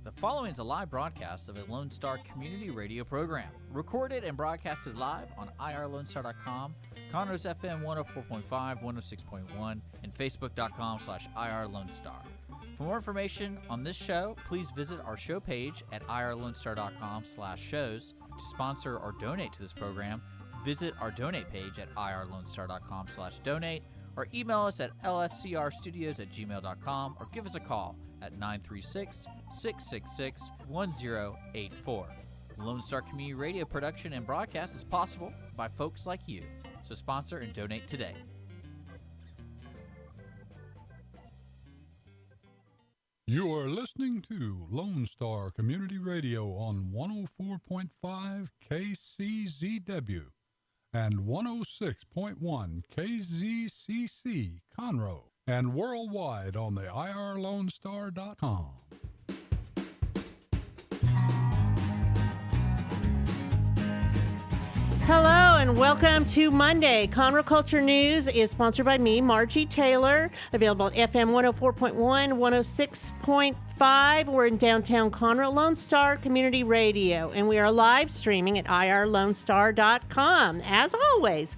The following is a live broadcast of a Lone Star community radio program, recorded and broadcasted live on irlonestar.com, Conroe's FM 104.5, 106.1, and facebook.com/irlonestar. For more information on this show, please visit our show page at irlonestar.com/shows. To sponsor or donate to this program, visit our donate page at irlonestar.com/donate, or email us at lscrstudios@gmail.com, or give us a call at 936-666-1084. Lone Star Community Radio production and broadcast is possible by folks like you. So sponsor and donate today. You are listening to Lone Star Community Radio on 104.5 KCZW and 106.1 KZCC Conroe, and worldwide on the irlonestar.com. Hello and welcome to Monday. Conroe Culture News is sponsored by me, Margie Taylor, available at FM 104.1, 106.5. We're in downtown Conroe, Lone Star Community Radio, and we are live streaming at irlonestar.com, as always.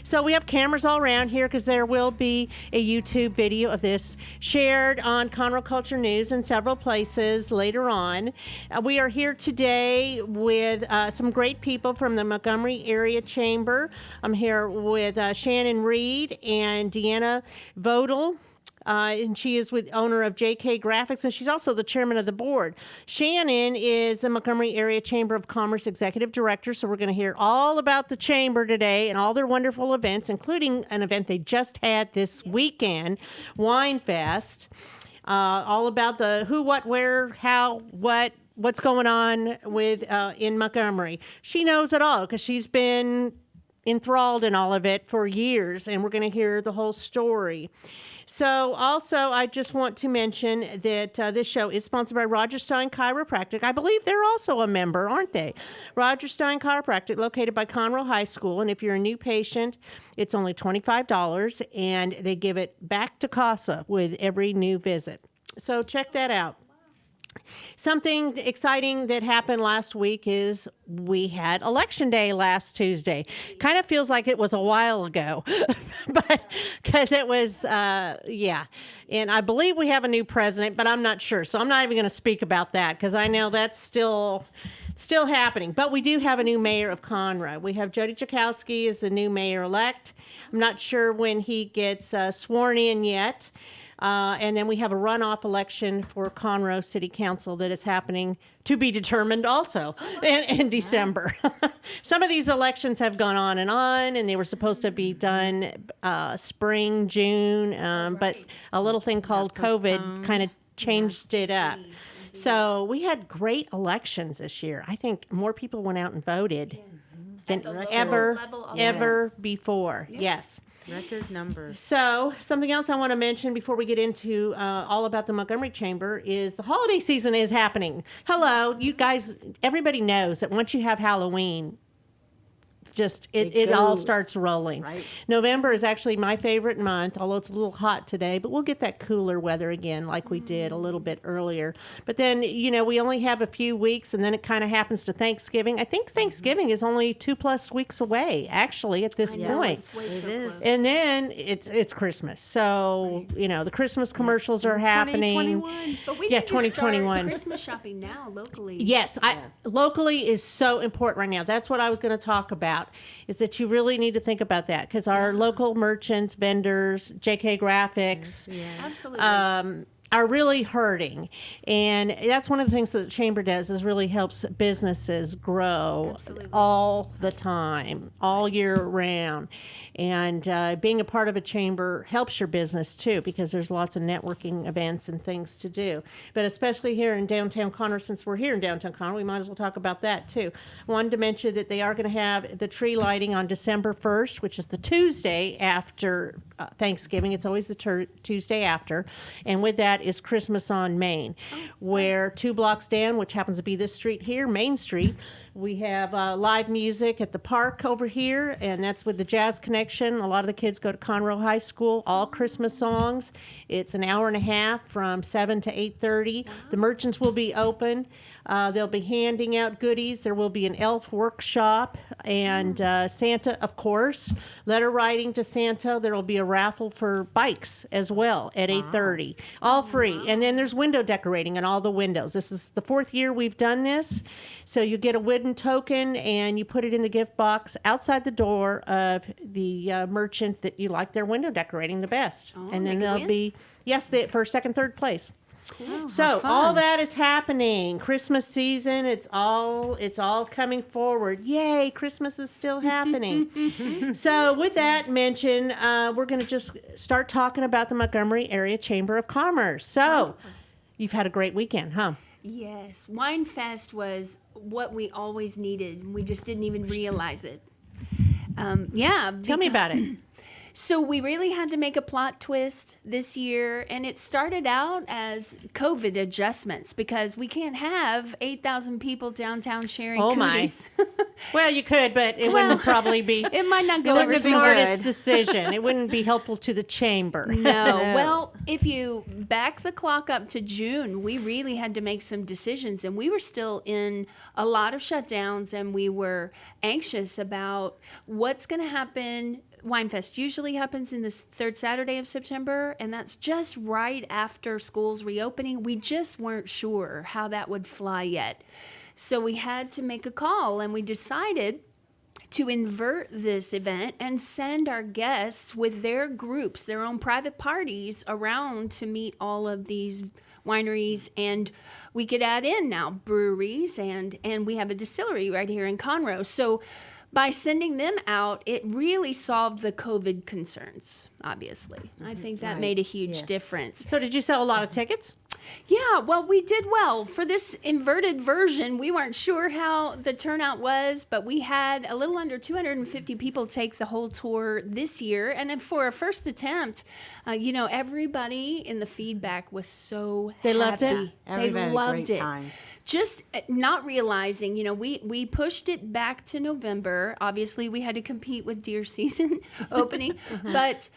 So we have cameras all around here because there will be a YouTube video of this shared on Conroe Culture News in several places later on. We are here today with some great people from the Montgomery Area Chamber. I'm here with Shannan, Reid, and Deanna Voitle. And she is with owner of JK Graphics, and she's also the chairman of the board. Shannan is the Montgomery Area Chamber of Commerce Executive Director, so we're going to hear all about the chamber today and all their wonderful events, including an event they just had this weekend, Wine Fest, all about the who, what, where, how, what's going on with in Montgomery. She knows it all because she's been enthralled in all of it for years, and we're going to hear the whole story. So also, I just want to mention that this show is sponsored by Roger Stein Chiropractic. I believe they're also a member, aren't they? Roger Stein Chiropractic, located by Conroe High School. And if you're a new patient, it's only $25, and they give it back to CASA with every new visit. So check that out. Something exciting that happened last week is we had Election Day last Tuesday. Kind of feels like it was a while ago, but because it was, yeah. And I believe we have a new president, but I'm not sure. So I'm not even going to speak about that because I know that's still happening. But we do have a new mayor of Conroe. We have Jody Jakowski as the new mayor-elect. I'm not sure when he gets sworn in yet. And then we have a runoff election for Conroe City Council that is happening to be determined also in December. Some of these elections have gone on, and they were supposed to be done spring, June, but a little thing called COVID kind of changed it up. So we had great elections this year. I think more people went out and voted than ever before. Yes. Record numbers. So something else I want to mention before we get into all about the Montgomery Chamber is the holiday season is happening. Hello, you guys, everybody knows that once you have Halloween, just it all starts rolling. Right. November is actually my favorite month, although it's a little hot today, but we'll get that cooler weather again like we did a little bit earlier. But then, we only have a few weeks, and then it kind of happens to Thanksgiving. I think Thanksgiving is only 2+ weeks away, actually, at this point. It is. And then it's Christmas. So, the Christmas commercials are happening. 2021. But we Yeah, need to 2021. start Christmas shopping now locally. Yes, locally is so important right now. That's what I was going to talk about, is that you really need to think about that because our local merchants, vendors, JK Graphics, Absolutely. are really hurting. And that's one of the things that the Chamber does is really helps businesses grow all the time, all year round. And being a part of a chamber helps your business too, because there's lots of networking events and things to do. But especially here in downtown Conroe, since we're here in downtown Conroe, we might as well talk about that too. Wanted to mention that they are going to have the tree lighting on December 1st, which is the Tuesday after Thanksgiving. It's always the Tuesday after. And with that that is Christmas on Main, where 2 blocks down, which happens to be this street here, Main Street, we have live music at the park over here, and that's with the Jazz Connection. A lot of the kids go to Conroe High School, all Christmas songs. It's an hour and a half from 7 to 8:30. The merchants will be open. They'll be handing out goodies. There will be an elf workshop and Santa, of course, letter writing to Santa. There will be a raffle for bikes as well at 8:30, all free. And then there's window decorating on all the windows. This is the 4th year we've done this. So you get a wooden token and you put it in the gift box outside the door of the merchant that you like their window decorating the best. And then they'll be, for second, third place. Cool. So all that is happening. Christmas season, it's all coming forward. Yay, Christmas is still happening. So with that mentioned, we're going to just start talking about the Montgomery Area Chamber of Commerce. So you've had a great weekend, huh? Yes. Wine Fest was what we always needed. We just didn't even realize it. Tell me about it. So we really had to make a plot twist this year, and it started out as COVID adjustments because we can't have 8,000 people downtown sharing cooties. Well, you could, but it wouldn't probably be. It might not go the over so smartest good. decision. It wouldn't be helpful to the chamber. No. Well, if you back the clock up to June, we really had to make some decisions, and we were still in a lot of shutdowns, and we were anxious about what's going to happen. Winefest usually happens in the 3rd Saturday of September, and that's just right after school's reopening. We just weren't sure how that would fly yet. So we had to make a call, and we decided to invert this event and send our guests with their groups, their own private parties, around to meet all of these wineries, and we could add in now breweries, and we have a distillery right here in Conroe. So by sending them out, it really solved the COVID concerns, obviously. I think that made a huge difference. So did you sell a lot of tickets? Yeah, well, we did well. For this inverted version, we weren't sure how the turnout was, but we had a little under 250 people take the whole tour this year. And then for a first attempt, everybody in the feedback was so They loved it? happy. Everybody They had a loved great it. time. Just not realizing, we pushed it back to November. Obviously, we had to compete with deer season opening, but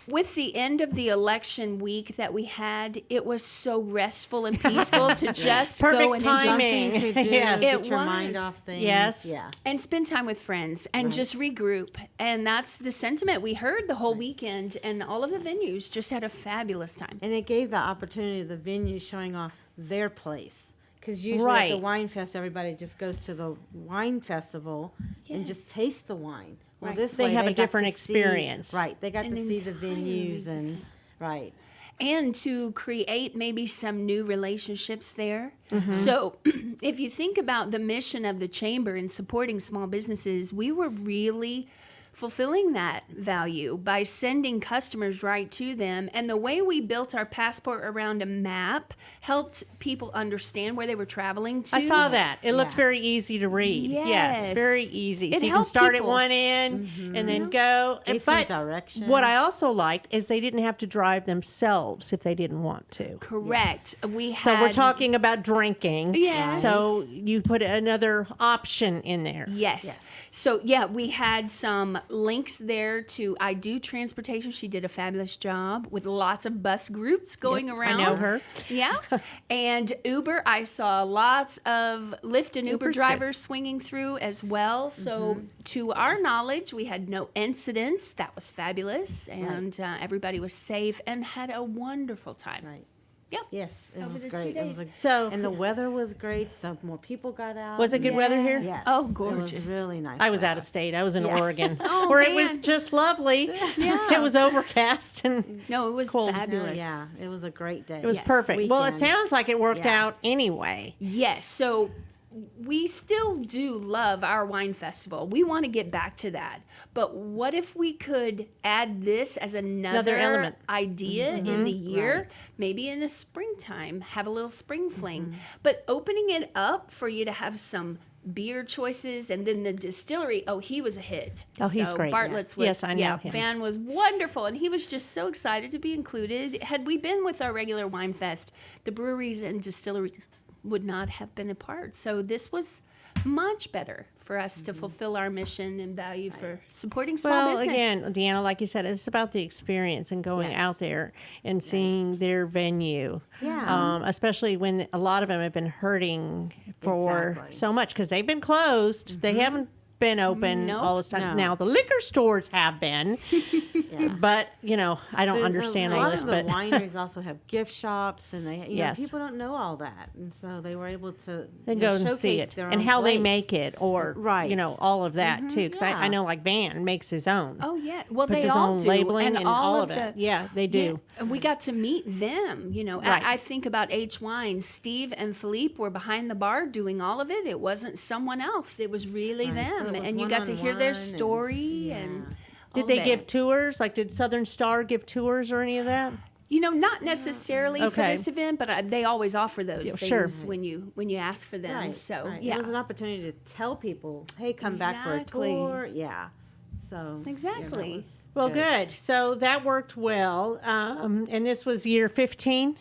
with the end of the election week that we had, it was so restful and peaceful to just go Perfect and timing. Something to do, Yes. get It your was. mind off things. Yes. Yeah. and spend time with friends and just regroup. And that's the sentiment we heard the whole weekend, and all of the venues just had a fabulous time. And it gave the opportunity of the venue showing off their place. Because usually Right. at the wine fest, everybody just goes to the wine festival and just tastes the wine. Well, Right. this They way have a got different to see- experience. Right. They got An to see the entirely venues and, different. right. And to create maybe some new relationships there. Mm-hmm. So if you think about the mission of the chamber in supporting small businesses, we were really fulfilling that value by sending customers right to them. And the way we built our passport around a map helped people understand where they were traveling to. I saw that. It looked Yeah. very easy to read. Yes, Yes. very easy. It So you can helped start people. at one end and then go. Gave some But direction. what I also liked is they didn't have to drive themselves if they didn't want to. Correct. We had, So we're talking about drinking. Yes. So you put another option in there. Yes. So, yeah, we had some links there to I Do Transportation. She did a fabulous job with lots of bus groups going around. I know her. Yeah. And Uber, I saw lots of Lyft and Uber Uber's good. drivers swinging through as well. So, to our knowledge, we had no incidents. That was fabulous. And everybody was safe and had a wonderful time. Right. Yeah. Yes, it Over was the 2 great. It was days. So- and the weather was great, so more people got out. Was it good weather here? Yes. Oh, It gorgeous. was really nice. I was out weather. of state. I was in Yeah. Oregon, Oh, where it was man. just lovely. Yeah. It was overcast and No, it was Cold. fabulous. Yeah, it was a great day. it was Yes. perfect. Well, it Weekend. sounds like it worked Yeah. out anyway. Yes. So we still do love our wine festival. We want to get back to that. But what if we could add this as another element. idea in the year? Maybe in the springtime, have a little spring fling. But opening it up for you to have some beer choices, and then the distillery. Oh, he was a hit. Oh, he's great. Bartlett's was, Yes, I know him. Van was wonderful, and he was just so excited to be included. Had we been with our regular wine fest, the breweries and distilleries would not have been a part. So this was much better for us to fulfill our mission and value for supporting small business. Again, Deanna, like you said, it's about the experience and going Yes. out there and seeing their venue. Yeah. Especially when a lot of them have been hurting for Exactly. so much because they've been closed. They haven't been open Nope. all this time. No. Now the liquor stores have been, Yeah. but I don't understand a all lot this. of the But wineries also have gift shops, and they, Yes. people don't know all that, and so they were able to they you go know, and see showcase it their and own how they place. make it, or Right. all of that too. Because I yeah. know like Van makes his own. Oh yeah, well Puts they his all own do, labeling and all of the, it. Yeah, they do. Yeah, and we got to meet them. Right. I think about H Wines. Steve and Philippe were behind the bar doing all of it. It wasn't someone else. It was really Right, so them, it was and you got to hear their one-on-one story yeah. and. Did all they that. give tours? Like, did Southern Star give tours or any of that? Not necessarily for Okay. this event, but they always offer those Yeah, things sure. when you ask for them. Right, So right. yeah, It was an opportunity to tell people, hey, come back for a Exactly. tour. Yeah. So Exactly. yeah, that was Well, good. So that worked well. And this was year 15?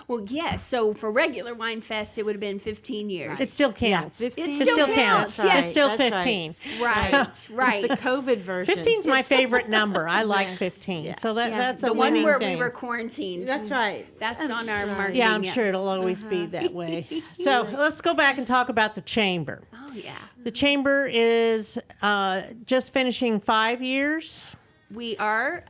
well, yes. So for regular Wine Fest, it would have been 15 years. It still counts. 15. It still counts, That's yes. It's still That's 15. right, right. The COVID version. 15 is my favorite number. I like Yes. 15. Yeah. So that's a the one winning where thing. we were quarantined. That's right. That's on our marketing. Yeah, I'm sure it'll always be that way. So let's go back and talk about the chamber. Oh yeah. The chamber is just finishing 5 years. We are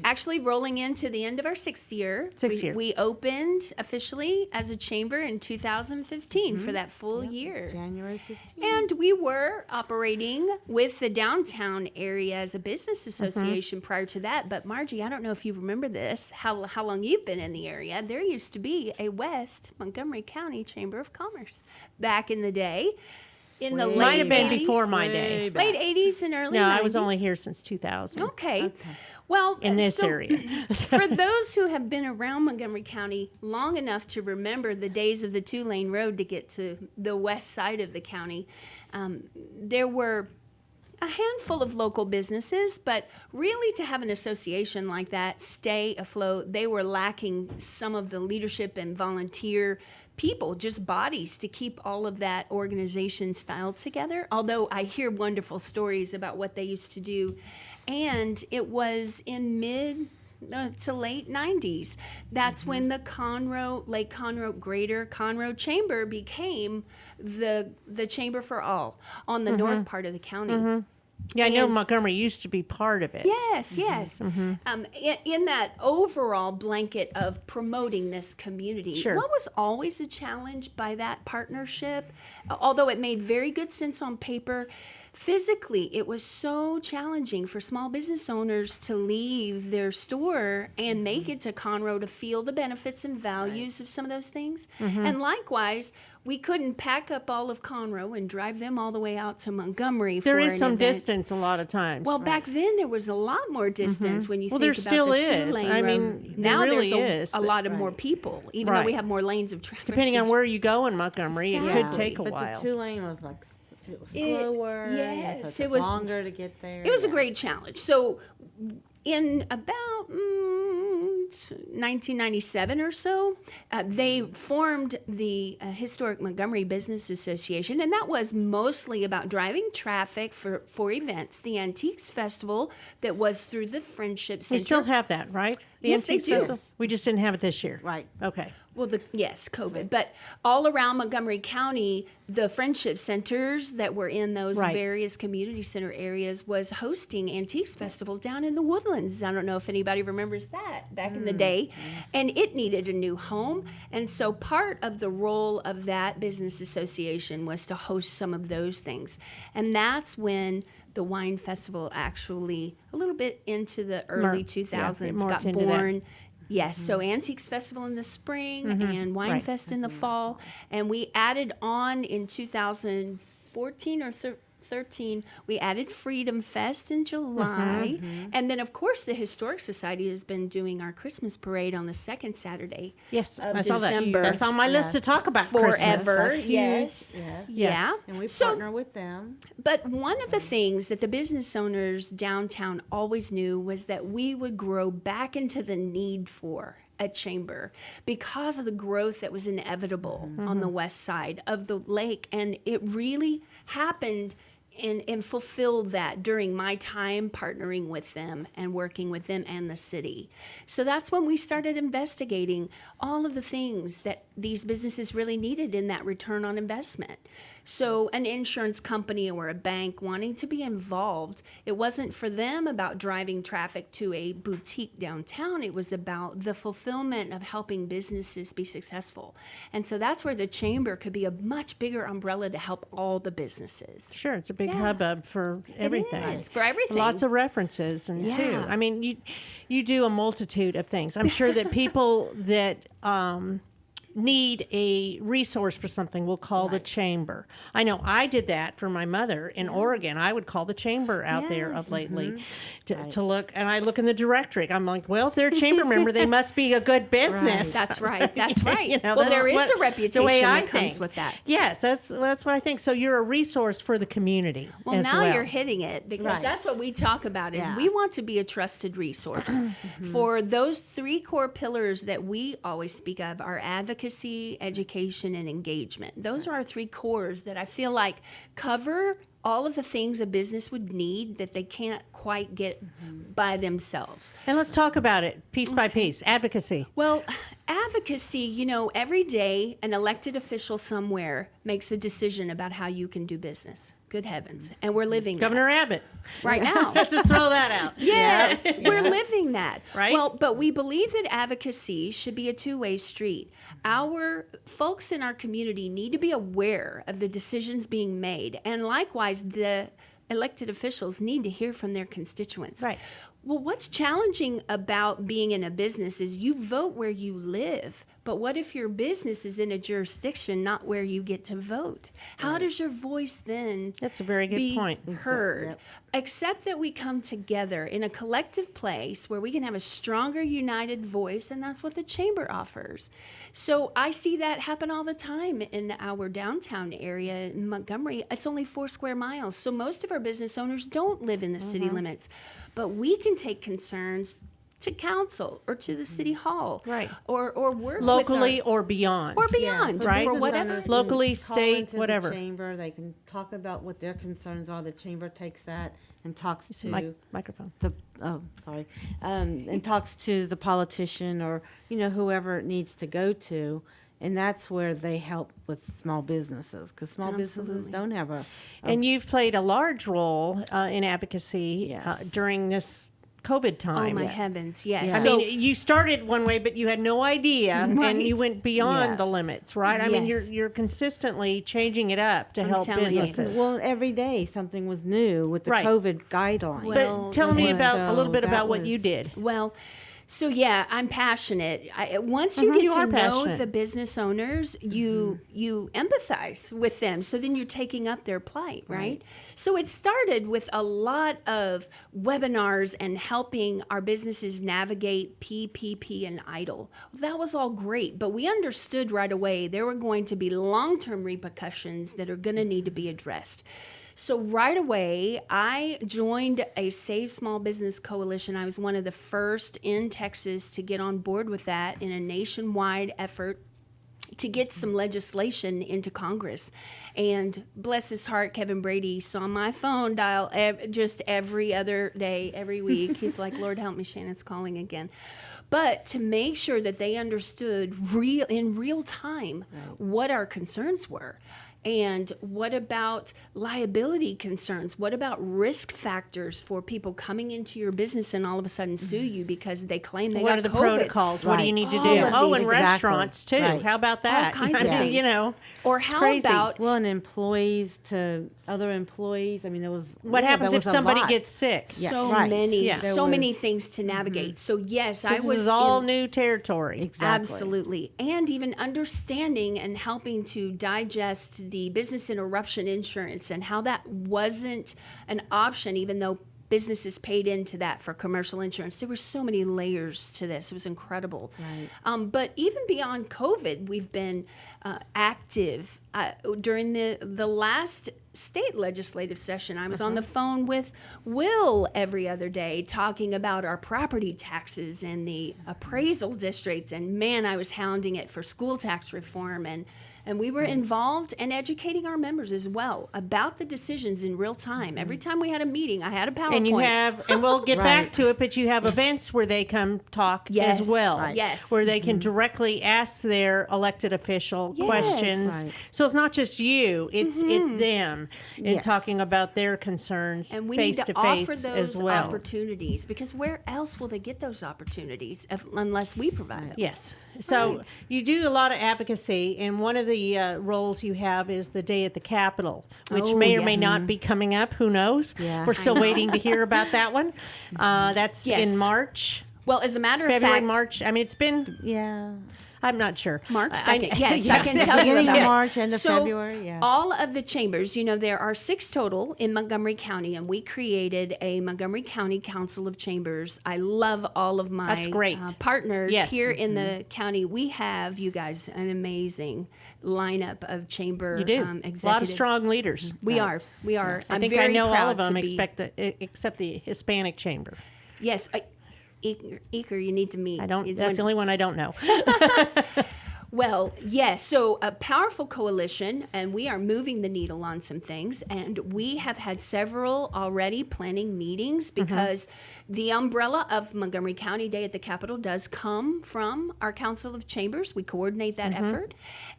actually rolling into the end of our sixth year. Sixth year. We opened officially as a chamber in 2015 for that full year. January 15th. And we were operating with the downtown area as a business association prior to that. But Margie, I don't know if you remember this, how long you've been in the area. There used to be a West Montgomery County Chamber of Commerce back in the day. In the Way late Might have been 80s, before my day. late 80s and early No, 90s. I was only here since 2000 Okay. Well, in this so area. for those who have been around Montgomery County long enough to remember the days of the 2-lane road to get to the west side of the county, there were a handful of local businesses, but really to have an association like that stay afloat, they were lacking some of the leadership and volunteer people, just bodies to keep all of that organization style together. Although I hear wonderful stories about what they used to do. And it was in mid to late 90s. That's when the Conroe, Lake Conroe, Greater Conroe Chamber became the chamber for all on the north part of the county. Yeah, I know And- Montgomery used to be part of it. Yes, yes. In that overall blanket of promoting this community, Sure. what was always a challenge by that partnership, although it made very good sense on paper, physically it was so challenging for small business owners to leave their store and make it to Conroe to feel the benefits and values of some of those things. And likewise, we couldn't pack up all of Conroe and drive them all the way out to Montgomery There for is an some event. distance a lot of times. Well, back then there was a lot more distance when you Well, think there about still the is. 2-lane I road. mean, there Now really there's is. a lot of more Right. people, even though we Right. have more lanes of traffic. depending on where you go in Montgomery, it could Exactly. take a But while. the 2-lane was like, it was It- slower. yes, so it it took was- longer to get there. It was a yeah. great challenge. So, in about 1997 or so, they formed the Historic Montgomery Business Association, and that was mostly about driving traffic for events. The Antiques Festival that was through the Friendship They Center. still have that, right? The Yes, they Antiques do. Festival? We just didn't have it this year. Right. Okay. Well, yes, COVID. But all around Montgomery County, the friendship centers that were in those Right. various community center areas was hosting Antiques Festival down in the Woodlands. I don't know if anybody remembers that back in the day. And it needed a new home. And so part of the role of that business association was to host some of those things. And that's when the wine festival actually, a little bit into the early 2000s, morphed got into that. born. Yes, so Antiques Festival in the spring and Wine Right. Fest in the fall. And we added on in 2014 or 13. We added Freedom Fest in July. And then, of course, the Historic Society has been doing our Christmas parade on the second Saturday. Yes, of I saw that. December. That's on my list to talk about Christmas. Forever. That's huge. Yes. Yes. Yeah. And we So- partner with them. But one of the things that the business owners downtown always knew was that we would grow back into the need for a chamber because of the growth that was inevitable on the west side of the lake. And it really happened and fulfilled that during my time partnering with them and working with them and the city. So that's when we started investigating all of the things that these businesses really needed in that return on investment. So an insurance company or a bank wanting to be involved, it wasn't for them about driving traffic to a boutique downtown. It was about the fulfillment of helping businesses be successful. And so that's where the chamber could be a much bigger umbrella to help all the businesses. Sure, it's a big Yeah. hubbub for everything. is, for everything. Lots of references and Yeah. too. I mean, you do a multitude of things. I'm sure that people that need a resource for something will call the chamber. I know I did that for my mother in Oregon. I would call the chamber out there of Yes. lately to look, and I look in the directory. I'm like, well, if they're a chamber member, they must be a good business. That's right. That's right. You know, well, there that's is a the reputation way I that comes think. with that. Yes, that's what I think. So you're a resource for the community. Well, as now well. you're hitting it because Right. that's what we talk about is Yeah. we want to be a trusted resource for those three core pillars that we always speak of are advocacy, education, and engagement. Those are our three cores that I feel like cover all of the things a business would need that they can't quite get by themselves. And let's talk about it piece by piece. Advocacy. Well, advocacy, you know, every day an elected official somewhere makes a decision about how you can do business. Good heavens. And we're living that Governor Abbott. right now. Let's just throw that out. Yes, we're living that. Right. Well, but we believe that advocacy should be a two-way street. Our folks in our community need to be aware of the decisions being made. And likewise, the elected officials need to hear from their constituents. Right. Well, what's challenging about being in a business is you vote where you live. But what if your business is in a jurisdiction not where you get to vote? How does your voice then That's a very good be point. heard? Yep. Except that we come together in a collective place where we can have a stronger, united voice, and that's what the chamber offers. So I see that happen all the time in our downtown area in Montgomery. It's only 4 square miles, so most of our business owners don't live in the city limits. But we can take concerns to council or to the city hall, Right. Or work Locally with or beyond. or beyond, so right? for business whatever. owners can Locally, call state, into the whatever. chamber, they can talk about what their concerns are. The chamber takes that and talks to Microphone. and talks to the politician or whoever it needs to go to, and that's where they help with small businesses because small businesses don't have a And you've played a large role in advocacy Yes. during this COVID time. Oh my heavens, yes. I So- mean, you started one way, but you had no idea, and you Right. went beyond the Yes. limits, right? I mean, Yes. you're consistently changing it up to help telling you. businesses. well, every day something was new with the Right. COVID guidelines. Well, but tell me it about a little bit So about that what you was- did. Well, so yeah, I'm passionate. Once you get you to are know passionate. the business owners, you empathize with them. So then you're taking up their plight, right? So it started with a lot of webinars and helping our businesses navigate PPP and EIDL. That was all great, but we understood right away there were going to be long-term repercussions that are going to need to be addressed. So right away, I joined a Save Small Business Coalition. I was one of the first in Texas to get on board with that in a nationwide effort to get some legislation into Congress. And bless his heart, Kevin Brady saw my phone dial just every other day, every week. He's like, Lord help me, Shannon's calling again. But to make sure that they understood in real time what our concerns were. And what about liability concerns? What about risk factors for people coming into your business and all of a sudden sue you because they claim they What got are the COVID? protocols? What do you Right. need to All do? of Oh, these. and Exactly. restaurants too. Right. How about that? kinds of I mean, things. Or how crazy. about Well, and employees to other employees. I mean, there was. What happens there if was a somebody lot. gets sick? so right. many, Yeah. so There many was- things to navigate. So yes, I This was is all in- new territory. Exactly. Absolutely. And even understanding and helping to digest the business interruption insurance and how that wasn't an option, even though businesses paid into that for commercial insurance. There were so many layers to this. It was incredible. Right. But even beyond COVID, we've been active. During the last state legislative session, I was on the phone with Will every other day talking about our property taxes and the appraisal district. And man, I was hounding it for school tax reform. And we were involved and educating our members as well about the decisions in real time. Every time we had a meeting, I had a PowerPoint. And you have, and we'll get back Right. to it, but you have events where they come talk Yes, as well. right. Yes. Where they can directly ask their elected official Yes. questions. Right. So it's not just you, it's them and Yes. talking about their concerns And we face need to to offer face those as well. opportunities, because where else will they get those opportunities unless we provide them? Yes. So Right. you do a lot of advocacy, and one of the roles you have is the Day at the Capitol, which Oh, may or yeah. may not be coming up. Who knows? Yeah. We're still waiting to hear about that one. That's Yes. in March, Well, as a matter of February, fact, March. I mean, it's been, Yeah. I'm not sure. March I- 2nd. Yes, yeah. I can tell you Beginning about of it. March, end of So February, yeah. all of the chambers, there are 6 total in Montgomery County, and we created a Montgomery County Council of Chambers. I love all of my That's great. partners Yes. here in the county. We have, you guys, an amazing lineup of chamber You do. executives. A lot of strong leaders. We are. I I think I know all of them except the Hispanic Chamber. Yes. Eker, you need to meet. I don't. Is That's when- the only one I don't know. Well, yes. So a powerful coalition, and we are moving the needle on some things. And we have had several already planning meetings because the umbrella of Montgomery County Day at the Capitol does come from our Council of Chambers. We coordinate that effort.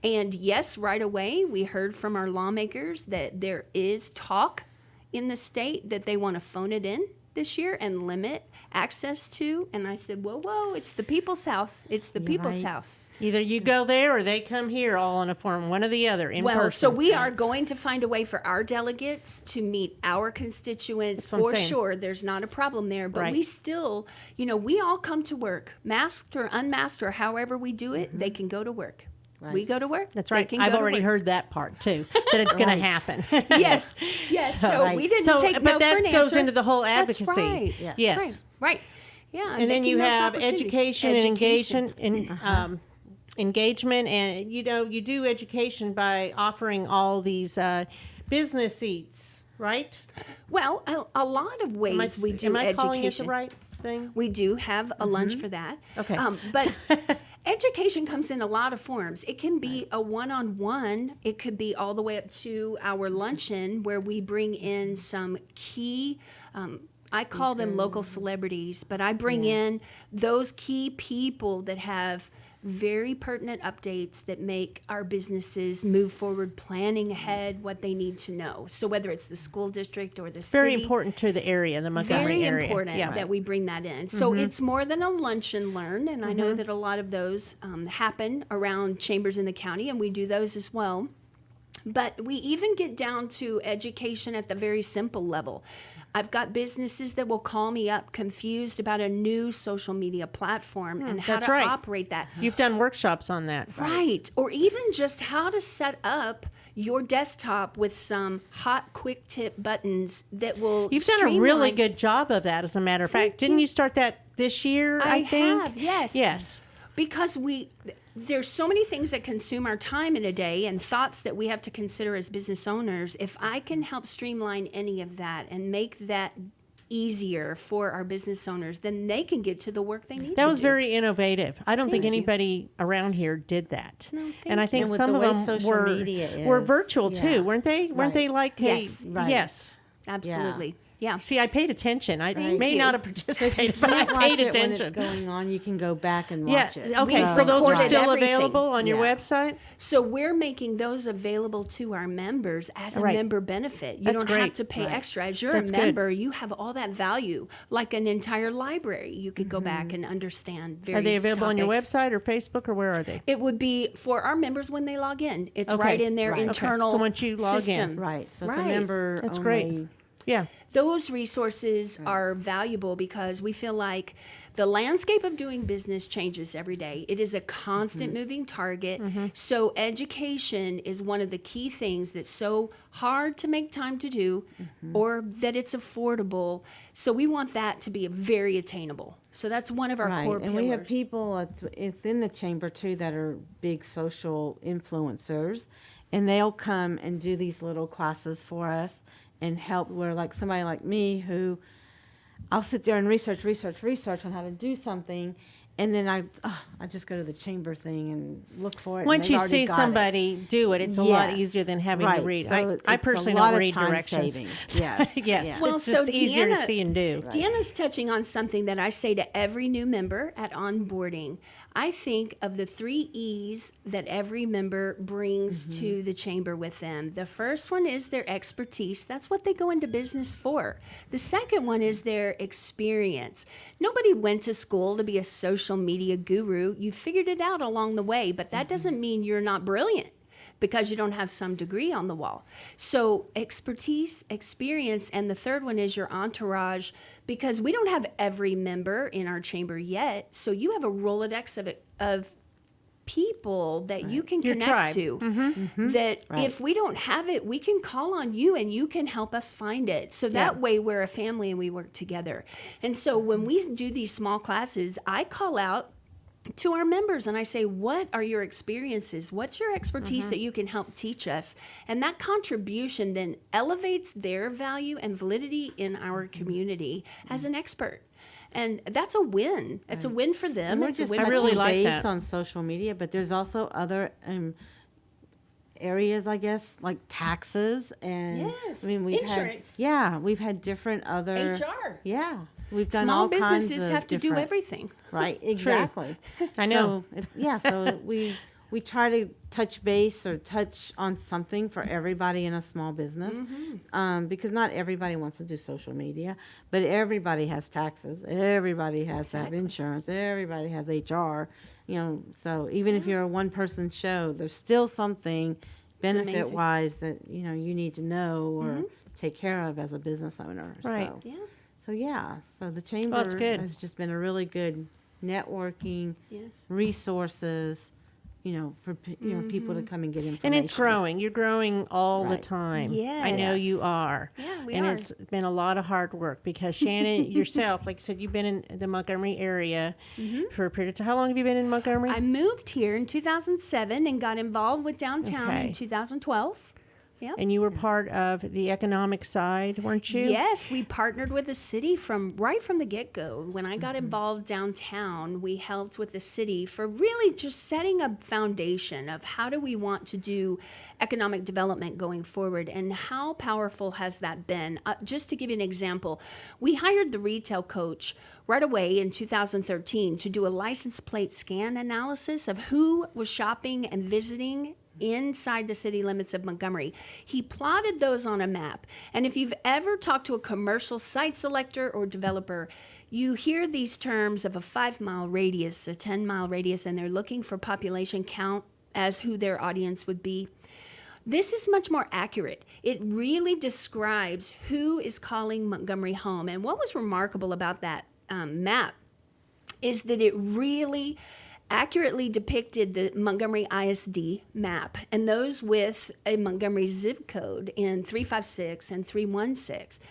And yes, right away, we heard from our lawmakers that there is talk in the state that they want to phone it in this year and limit access to. And I said, whoa, it's the people's house. It's the people's right. house. Either you go there or they come here, all in a form, one or the other, in Well, person. so we are going to find a way for our delegates to meet our constituents. That's what I'm For saying. sure, there's not a problem there. But Right. we still, we all come to work, masked or unmasked or however we do it, they can go to work. Right. We go to work. That's they right. can I've go to already work. heard that part too, that it's going Right. to happen. Yes, yes. So Right. we didn't So, take but no that for an goes answer. into the whole That's advocacy. right. Yes. Yes. That's right. Yeah. And then making you those have opportunities. education and engagement, and you do education by offering all these business eats, right? Well, a lot of ways we do am I education. calling it the right thing? We do have a lunch for that. Okay. But education comes in a lot of forms. It can be a one-on-one. It could be all the way up to our luncheon where we bring in some key, I call them local celebrities, but I bring in those key people that have very pertinent updates that make our businesses move forward, planning ahead what they need to know. So whether it's the school district or the Very city. important to the area, the Montgomery Very area. important Yeah. that we bring that in. So it's more than a lunch and learn, and I know that a lot of those happen around chambers in the county, and we do those as well. But we even get down to education at the very simple level. I've got businesses that will call me up confused about a new social media platform and how that's to right. operate that. You've done workshops on that. Right. Or even just how to set up your desktop with some hot, quick tip buttons that will You've done a really streamline- good job of that, as a matter of fact. Thank Didn't you. you start that this year, I think? have, yes. Yes. Because there's so many things that consume our time in a day and thoughts that we have to consider as business owners. If I can help streamline any of that and make that easier for our business owners, then they can get to the work they need That to was do. very innovative. I don't think Thank you. anybody around here did that. And I think And with some the of way them social were media were is, virtual yeah. too, weren't they? Weren't Right. they like Yes. a, Right. yes. Absolutely. Yeah. See, I paid attention. I Thank may you. not have participated, but I Can't watch paid it when attention. it's going on. You can go back and Yeah. watch it. Okay. We've So those are recorded still everything. available on your Yeah. website. So we're making those available to our members as a Right. member benefit. You That's don't have great. to pay Right. extra. As you're That's a good. member, you have all that value, like an entire library. You could go back and understand various Are they available on your topics. website or Facebook, or where are they? It would be for our members when they log in. It's Okay. right in their Right. Okay. internal So once you log in. system. Right. So it's Right. a member That's only. great. Yeah. Those resources are valuable because we feel like the landscape of doing business changes every day. It is a constant moving target. So education is one of the key things that's so hard to make time to do or that it's affordable. So we want that to be very attainable. So that's one of our Right. core And pillars. we have people within the chamber too that are big social influencers, and they'll come and do these little classes for us and help. Where like somebody like me who I'll sit there and research on how to do something, and then I just go to the chamber thing and look for it. Once and you they've already see got somebody do it, it's a lot Yes. easier than having to Right. read. So I it's personally a lot don't of read time directions. saving. Yes. Yes. Yeah. Well, It's just so easier to Deanna- see and do. Deanna's touching on something that I say to every new member at onboarding. I think of the 3 E's that every member brings to the chamber with them. The first one is their expertise. That's what they go into business for. The second one is their experience. Nobody went to school to be a social media guru. You figured it out along the way, but that doesn't mean you're not brilliant because you don't have some degree on the wall. So expertise, experience, and the third one is your entourage, because we don't have every member in our chamber yet. So you have a Rolodex of people that you can Your connect tribe. to that Right. if we don't have it, we can call on you and you can help us find it. So that way we're a family and we work together. And so when we do these small classes, I call out to our members and I say, what are your experiences? What's your expertise that you can help teach us? And that contribution then elevates their value and validity in our community as an expert. And that's a win. It's a win for them. And we're It's a just win I for really touching like base that. on social media, but there's also other areas, I guess, like taxes and Yes, I mean we've insurance. we've had different other HR. Yeah, we've done Small all kinds businesses of have to do different- everything. Right, exactly. I know. So we try to touch base or touch on something for everybody in a small business, because not everybody wants to do social media, but everybody has taxes, everybody has to have Exactly. insurance, everybody has HR. So even if you're a one-person show, there's still something amazing. benefit-wise that you need to know or take care of as a business owner. Right. Yeah. So the chamber that's good. has just been a really good networking Yes. resources, for people to come and get information. And it's growing. You're growing all the Right. time. I know Yes. you are. Yeah, we and are. it's been a lot of hard work because Shannan yourself, like I said, you've been in the Montgomery area for a period of time. How long have you been in Montgomery? I moved here in 2007 and got involved with downtown Okay. in 2012. Yeah. and you were part of the economic side, weren't you? Yes, we partnered with the city right from the get-go. When I got involved downtown, we helped with the city for really just setting a foundation of how do we want to do economic development going forward and how powerful has that been. Just to give you an example, we hired the retail coach right away in 2013 to do a license plate scan analysis of who was shopping and visiting inside the city limits of Montgomery. He plotted those on a map. And if you've ever talked to a commercial site selector or developer, you hear these terms of a 5-mile radius, a 10-mile radius, and they're looking for population count as who their audience would be. This is much more accurate. It really describes who is calling Montgomery home. And what was remarkable about that map is that it really accurately depicted the Montgomery ISD map and those with a Montgomery zip code in 356 and 316.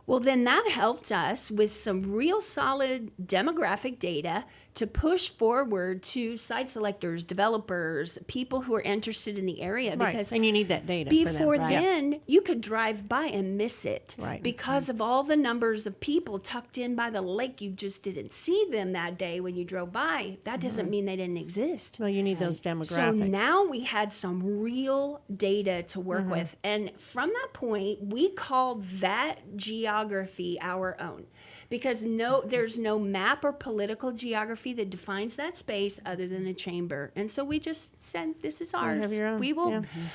Well, then that helped us with some real solid demographic data to push forward to site selectors, developers, people who are interested in the area. Right. Because And you need that data. before for them. then, you could drive by and miss it. Right. Because of all the numbers of people tucked in by the lake, you just didn't see them that day when you drove by. That doesn't mean they didn't exist. Well, you need those demographics. So now we had some real data to work with. And from that point, we called that geography our own. Because there's no map or political geography that defines that space other than the chamber. And so we just said, this is ours. have your own,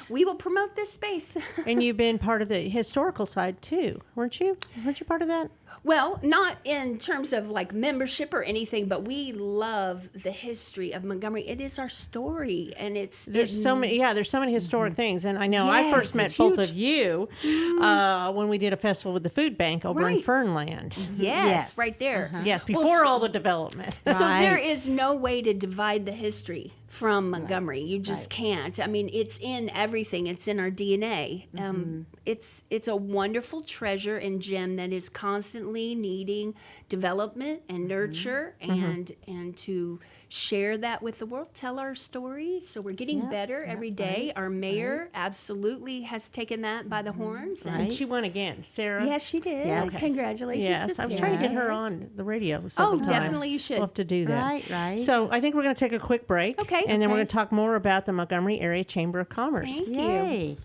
We will promote this space. And you've been part of the historical side too, weren't you? Weren't you part of that? Well, not in terms of like membership or anything, but we love the history of Montgomery. It is our story, and There's so many historic things. And I know I Yes, first met it's both huge. of you when we did a festival with the food bank over in Right. Fernland. Yes, right there. Yes, Well, before so- all the development. So there Right. is no way to divide the history from Montgomery. You just can't. I mean, it's in everything. It's in our DNA. It's a wonderful treasure and gem that is constantly needing development and nurture and to share that with the world, tell our story. So we're getting better every day. Our mayor absolutely has taken that by the horns. And And she won again, Sarah. yes, she did. Yes. Congratulations. Yes, to I was trying to get her Sarah. on the radio several times. definitely you should. We'll have to do that. Right, right. So I think we're going to take a quick break. Okay. And then we're Okay. going to talk more about the Montgomery Area Chamber of Commerce. Thank you. Yay.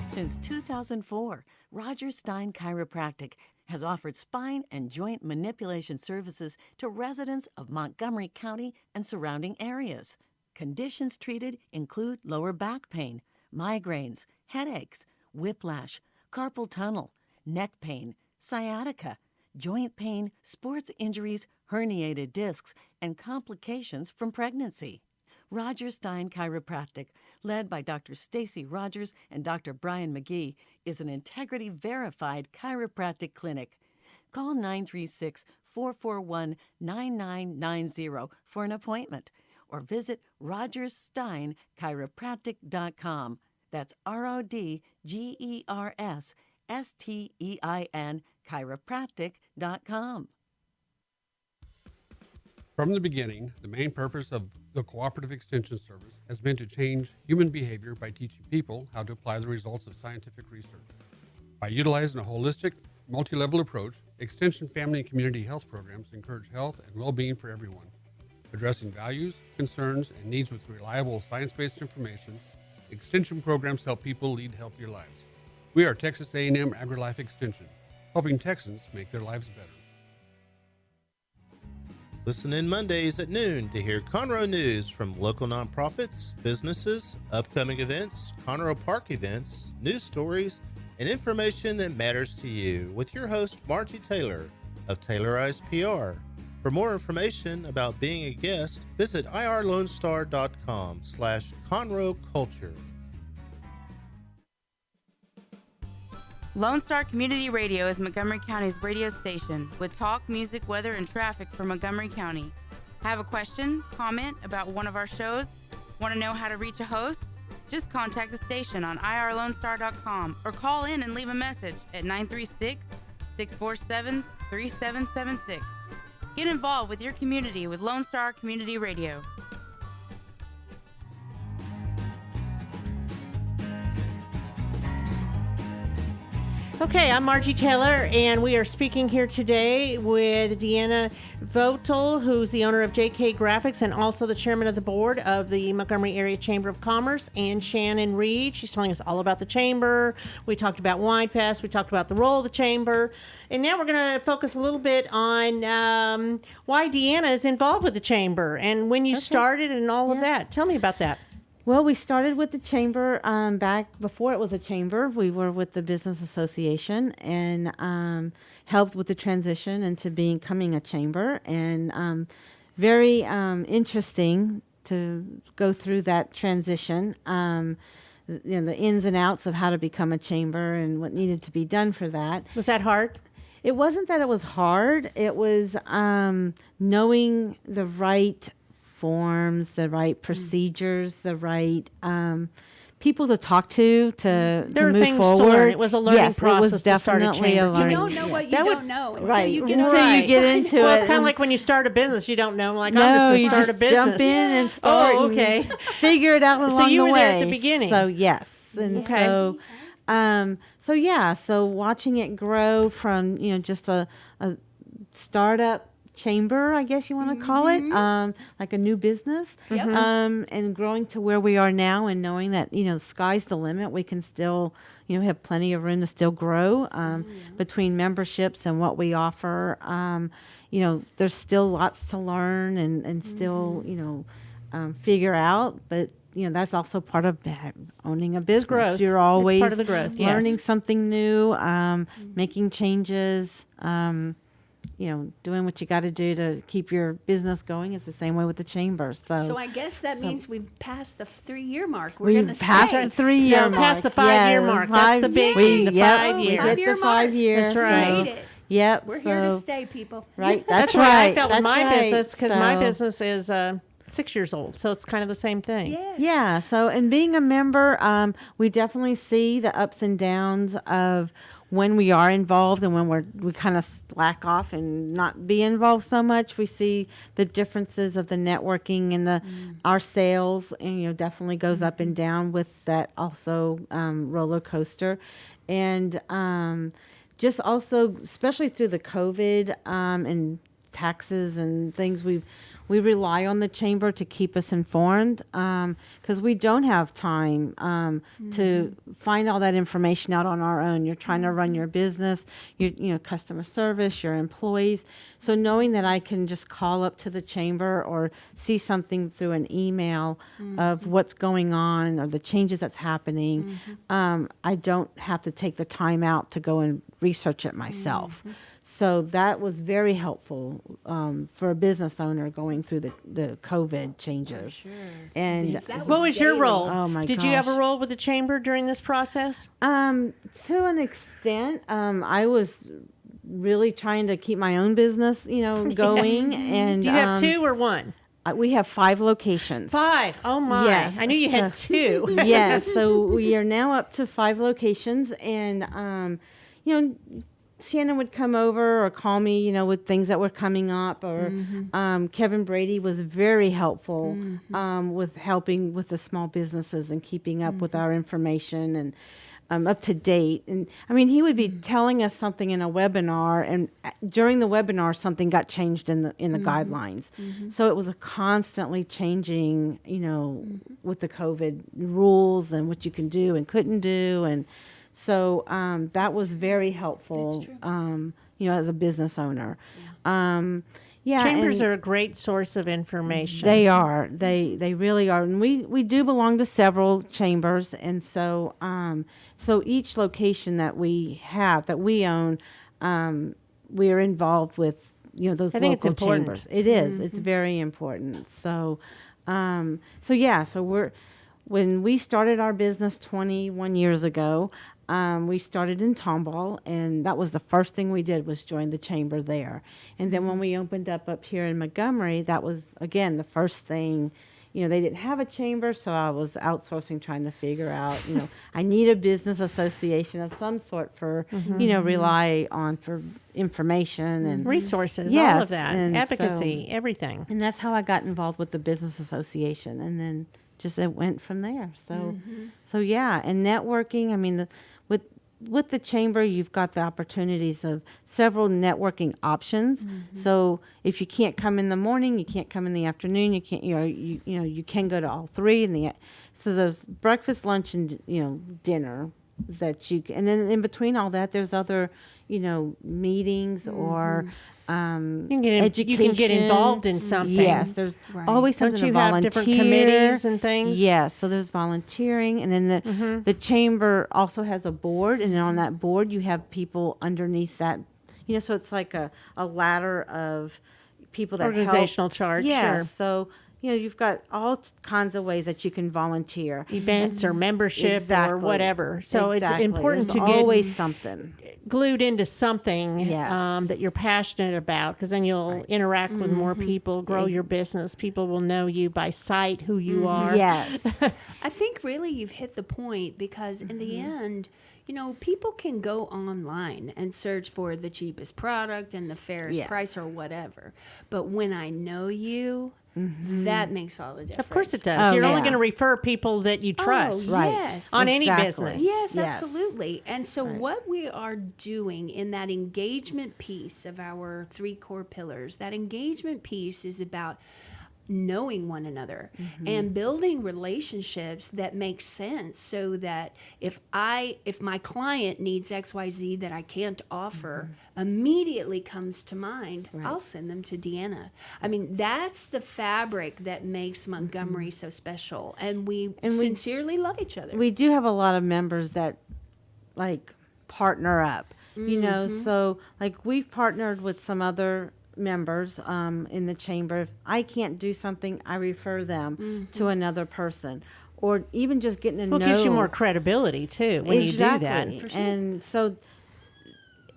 Since 2004, Roger Stein Chiropractic has offered spine and joint manipulation services to residents of Montgomery County and surrounding areas. Conditions treated include lower back pain, migraines, headaches, whiplash, carpal tunnel, neck pain, sciatica, joint pain, sports injuries, herniated discs, and complications from pregnancy. Roger Stein Chiropractic, led by Dr. Stacy Rogers and Dr. Brian McGee, is an integrity-verified chiropractic clinic. Call 936-441-9990 for an appointment or visit rogerssteinchiropractic.com. That's RODGERSSTEIN chiropractic.com. From the beginning, the main purpose of the Cooperative Extension Service has been to change human behavior by teaching people how to apply the results of scientific research. By utilizing a holistic, multi-level approach, Extension family and community health programs encourage health and well-being for everyone. Addressing values, concerns, and needs with reliable science-based information, Extension programs help people lead healthier lives. We are Texas A&M AgriLife Extension, helping Texans make their lives better. Listen in Mondays at noon to hear Conroe news from local nonprofits, businesses, upcoming events, Conroe Park events, news stories, and information that matters to you with your host, Margie Taylor of Taylorized PR. For more information about being a guest, visit irlonestar.com/Conroe Culture. Lone Star Community Radio is Montgomery County's radio station with talk, music, weather, and traffic for Montgomery County. Have a question, comment about one of our shows? Want to know how to reach a host? Just contact the station on irlonestar.com or call in and leave a message at 936-647-3776. Get involved with your community with Lone Star Community Radio. Okay, I'm Margie Taylor, and we are speaking here today with Deanna Voitle, who's the owner of JK Graphics and also the chairman of the board of the Montgomery Area Chamber of Commerce, and Shannan Reid. She's telling us all about the chamber. We talked about Wine Fest. We talked about the role of the chamber. And now we're going to focus a little bit on why Deanna is involved with the chamber and when you started and all of that. Tell me about that. Well, we started with the chamber back before it was a chamber. We were with the Business Association and helped with the transition into becoming a chamber. And very interesting to go through that transition, the ins and outs of how to become a chamber and what needed to be done for that. Was that hard? It wasn't that it was hard. It was knowing the right forms, the right procedures, the right people to talk to There are move things forward. to learn. It was a learning Yes, process it was to start a definitely chamber. a You You learning. don't know what you That would- don't know until right. you get Until on you the get side. into Well, it. it's kind of like when you start a business. You don't know. Like, no, I'm just going to you start just a business. jump in and start. Oh, and okay. figure it out along So you the were way. there at the beginning. So yes, and Okay. so watching it grow from just a startup chamber, I guess you want to call it, like a new business, Yep. and growing to where we are now, and knowing that the sky's the limit. We can still have plenty of room to still grow between memberships and what we offer. There's still lots to learn and still figure out, but that's also part of owning a business. growth. You're It's always part of the growth, yes. learning something new, making changes, doing what you got to do to keep your business going. Is the same way with the chamber. So I guess that means we've passed the 3-year mark. We're we going to passed stay. the 3-year No, mark. past the 5-year mark. That's the big thing, the 5 we year. hit 5-year the mark. 5 years. That's right. Made it. Yep. We're here to so- stay, people. Right. That's That's what I right. felt with That's my right. business, because my So- business is 6 years old. So it's kind of the same thing. Yeah. Yeah. So, and being a member, we definitely see the ups and downs of when we are involved and when we kind of slack off and not be involved so much. We see the differences of the networking and our sales, and definitely goes up and down with that also roller coaster, and just also, especially through the COVID and taxes and things, we rely on the chamber to keep us informed, because we don't have time to find all that information out on our own. You're trying to run your business, your customer service, your employees. So knowing that I can just call up to the chamber or see something through an email of what's going on or the changes that's happening, I don't have to take the time out to go and research it myself. So that was very helpful for a business owner going through the COVID changes. And Yes, that What was your daily. role? Oh, my Did you have a gosh. role with the chamber during this process? to an extent, I was really trying to keep my own business, going. And Do you have 2 or 1? We have 5 locations. 5. Oh my! Yes, I knew you had 2. Yes, so we are now up to 5 locations, and Shannan would come over or call me, with things that were coming up, or Kevin Brady was very helpful with helping with the small businesses and keeping up with our information and up to date. And I mean, he would be telling us something in a webinar, and during the webinar, something got changed in the guidelines. So it was a constantly changing, with the COVID rules and what you can do and couldn't do, and so that was very helpful. As a business owner. Chambers and are a great source of information. They are. They really are. And we do belong to several chambers, and so so each location that we have, that we own, we are involved with those I think it's local important. chambers. It is. It's very important. So when we started our business 21 years ago, we started in Tomball, and that was the first thing we did, was join the chamber there. And then when we opened up here in Montgomery, that was, again, the first thing. They didn't have a chamber, so I was outsourcing, trying to figure out, I need a business association of some sort for, rely on for information and Resources, all Yes, of that, and advocacy, everything. and that's how I got involved with the business association, and then just it went from there. So yeah, and networking. I mean, with the chamber, you've got the opportunities of several networking options. So if you can't come in the morning, you can't come in the afternoon. You can't. You can go to all 3 so there's breakfast, lunch, and dinner that you can, and then in between all that, there's other meetings or You can get education. involved in something. Yes, there's Right. always Don't something you to have volunteer. different committees and things? Yes, so there's volunteering, and then the chamber also has a board, and then on that board you have people underneath that. So it's like a ladder of people that Organizational help. chart, Yeah, sure. so you've got all kinds of ways that you can volunteer. Events or membership or Exactly. whatever. So Exactly. it's important There's to get always something. glued into something Yes. that you're passionate about, because then you'll interact with more people, grow your business. People will know you by sight, who you are. Yes. I think really you've hit the point, because in the end, people can go online and search for the cheapest product and the fairest Yeah. price or whatever. But when I know you, that makes all the difference. Of course it does. Oh, You're only yeah. going to refer people that you trust Oh, Right. yes. on any Exactly. business. Yes, Yes. absolutely. And so what we are doing in that engagement piece of our 3 core pillars, that engagement piece is about knowing one another and building relationships that make sense, so that if my client needs XYZ that I can't offer, immediately comes to mind, I'll send them to Deanna. I mean, that's the fabric that makes Montgomery so special, and we sincerely love each other. We do have a lot of members that partner up, so we've partnered with some other members in the chamber. If I can't do something, I refer them to another person, or even just getting to know. Well, it gives you more credibility too when you do that. And so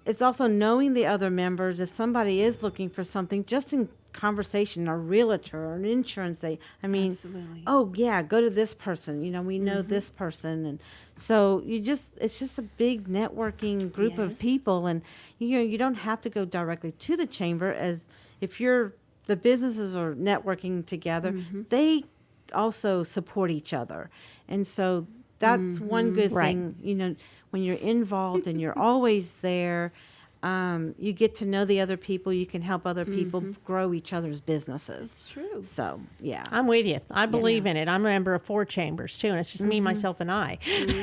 it's also knowing the other members. If somebody is looking for something, just in conversation, a realtor or an insurance Absolutely. oh yeah, go to this person. We know this person, and so it's just a big networking group of Yes. people, and you don't have to go directly to the chamber. As if the businesses are networking together, they also support each other, and so that's one good Right. thing. When you're involved and you're always there. You get to know the other people. You can help other people grow each other's businesses. It's true. So, yeah. I'm with you. I believe in it. I'm a member of 4 chambers too, and it's just me, myself, and I.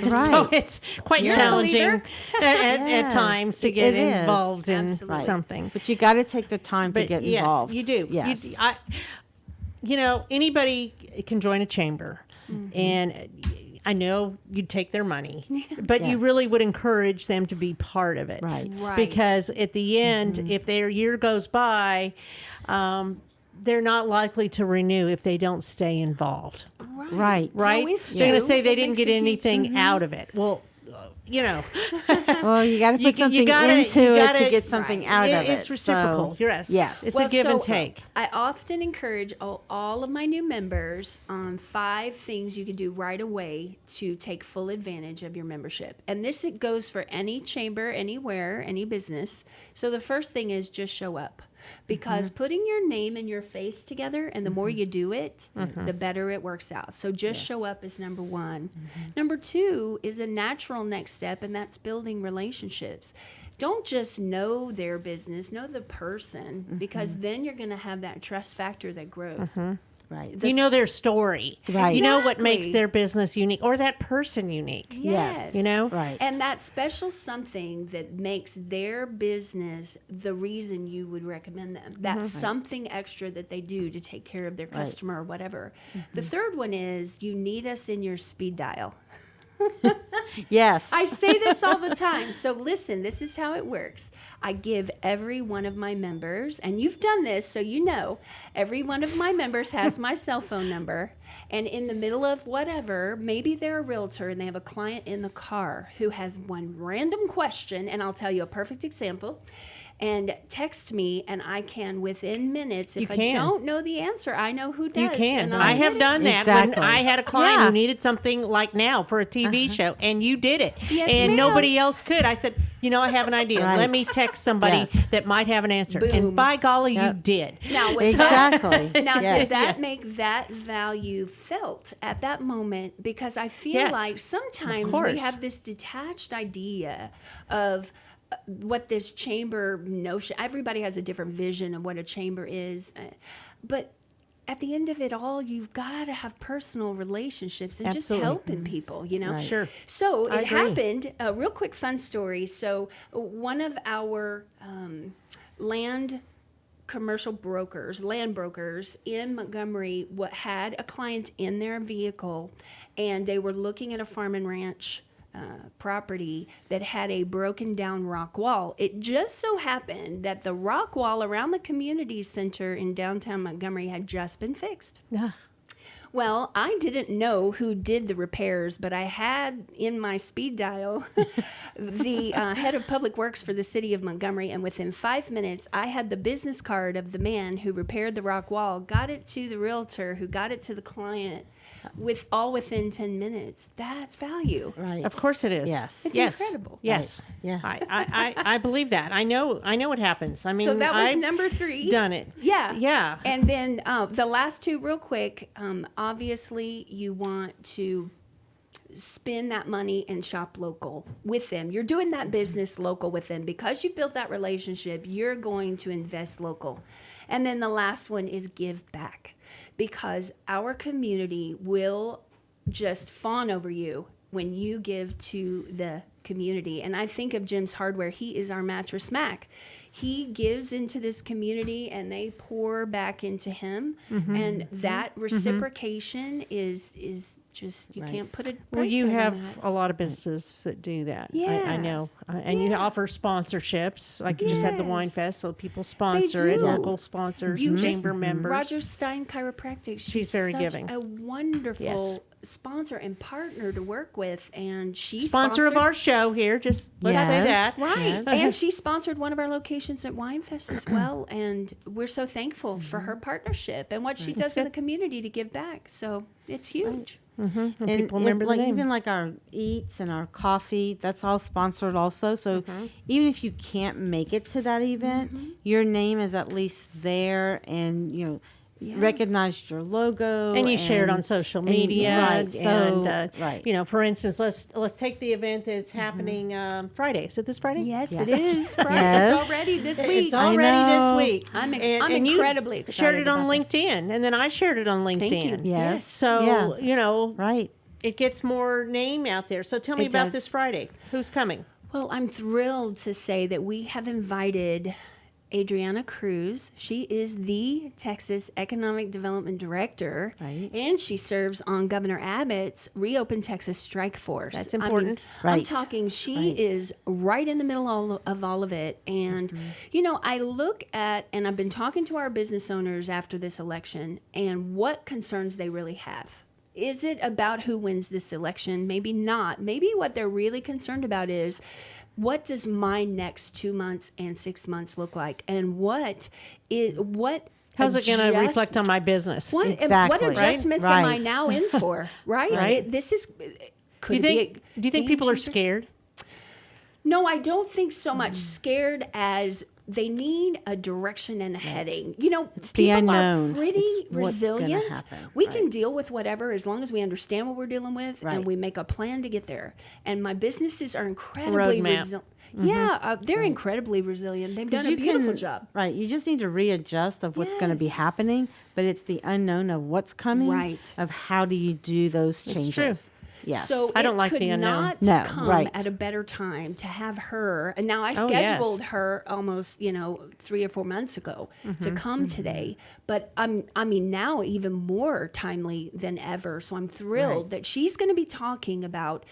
So Right. it's quite You're a challenging believer? at Yeah. times to It get is. involved in Absolutely. something. But you got to take the time to But get yes, involved. you do. Yes. Anybody can join a chamber, and I know you'd take their money, but you Yeah. really would encourage them to be part of it. Right. Right. Because at the end, if their year goes by, they're not likely to renew if they don't stay involved. Right. Right? No, it's They're going to true. say they That didn't makes get a huge- anything out of it. Well, Well, you got to put something into it to get something out of it. It's reciprocal. So, Yes. Yes. It's a give and take. I often encourage all of my new members on 5 things you can do right away to take full advantage of your membership. And it goes for any chamber, anywhere, any business. So the first thing is just show up. Because putting your name and your face together, and the more you do it, the better it works out. So just show up is number 1. Number 2 is a natural next step, and that's building relationships. Don't just know their business, know the person, because then you're going to have that trust factor that grows. Right. You know their story. Right. You know what makes Exactly. their business unique, or that person unique. Yes. You know? Right. And that special something that makes their business the reason you would recommend them. That's something extra that they do to take care of their customer or whatever. The third one is you need us in your speed dial. Yes. I say this all the time. So listen, this is how it works. I give every one of my members, and you've done this, so you know, every one of my members has my cell phone number. And in the middle of whatever, maybe they're a realtor and they have a client in the car who has one random question, and I'll tell you a perfect example. And text me, and I can, within minutes, if You I can. don't know the answer, I know who does. You can. and I I'll have get it. done that Exactly. when I had a client Yeah. who needed something like now for a TV show, and you did it, Yes, and ma'am. nobody else could. I said, I have an idea. Right. Let me text somebody Yes. that might have an answer. Boom. And by golly, you Yep. did. Now, was Exactly. Now, Yes. did that make that value felt at that moment? Because I feel Yes, like sometimes of we course. have this detached idea of what this chamber notion. Everybody has a different vision of what a chamber is, but at the end of it all, you've got to have personal relationships and just Absolutely. helping people, Right. Sure. So I it agree. happened, a real quick fun story. So one of our land brokers in Montgomery had a client in their vehicle, and they were looking at a farm and ranch property that had a broken down rock wall. It just so happened that the rock wall around the community center in downtown Montgomery had just been fixed. Yeah. Well, I didn't know who did the repairs, but I had in my speed dial the head of public works for the city of Montgomery, and within 5 minutes, I had the business card of the man who repaired the rock wall, got it to the realtor, who got it to the client, within 10 minutes. That's value. Right. Of course it is. Yes. It's Yes. incredible. Yes. Right. I believe that. I know what happens. I mean, So that was I've number 3. done it. Yeah. Yeah. And then the last 2 real quick, obviously you want to spend that money and shop local with them. You're doing that business local with them. Because you built that relationship, you're going to invest local. And then the last one is give back. Because our community will just fawn over you when you give to the community. And I think of Jim's Hardware. He is our mattress Mac. He gives into this community and they pour back into him. And that reciprocation is just, you can't put a price Well, you tag have on that. a lot of businesses that do that. I Yes. know. And you offer sponsorships. Like you just had the Wine Yes. Fest, so people sponsor it, do. local sponsors, You chamber just- members. Roger Stein Chiropractic. She's very such giving. a wonderful Yes. sponsor and partner to work with, and she Sponsor of sponsored- our show here. Just let's say Yes. that. Right. And she sponsored one of our locations at Wine Fest as well. And we're so thankful for her partnership and what she does in the community to give back. So it's huge. And And people remember like the name. even like our eats and our coffee, that's all sponsored also. So even if you can't make it to that event, your name is at least there, and recognized your logo, and you share it on social and- media. right, so- And, right. for instance, let's take the event that's happening Friday. Is it this Friday? Yes, Yes. it is. Friday. Yes. It's already this week. It's already know. this week. I'm And you incredibly shared excited it on about this. LinkedIn, and then I shared it on LinkedIn. Thank you. Yes. So, Yeah. Right. it gets more name out there. So tell me It about does. this Friday. Who's coming? Well, I'm thrilled to say that we have invited Adriana Cruz. She is the Texas Economic Development Director, Right. and she serves on Governor Abbott's Reopen Texas Strike Force. That's I mean, important. I'm Right. talking, she Right. is right in the middle of all of it. And, I look at, and I've been talking to our business owners after this election, and what concerns they really have. Is it about who wins this election? Maybe not. Maybe what they're really concerned about is, what does my next 2 months and 6 months look like? And what How's it going to reflect on my business? what Exactly. adjustments Right. am I now in for? Right? Right. This is Do could you it be think? a Do you think game people are changer? scared? No, I don't think so much scared as they need a direction and a heading. the People unknown. are pretty It's what's gonna resilient. happen, We can right. deal with whatever as long as we understand what we're dealing with Right. and we make a plan to get there. And my businesses are incredibly Roadmap. resilient. Yeah, they're incredibly resilient. They've done a You beautiful can- job. Right. You just need to readjust of what's going to be Yes. happening, but it's the unknown of what's coming. Right. Of how do you do those changes? true. Yes. So I don't it like could the unknown. not No, come right. at a better time to have her. And now I Oh, yes. scheduled her almost 3 or 4 months ago to come today. But I mean now even more timely than ever. So I'm thrilled that she's going to be talking about.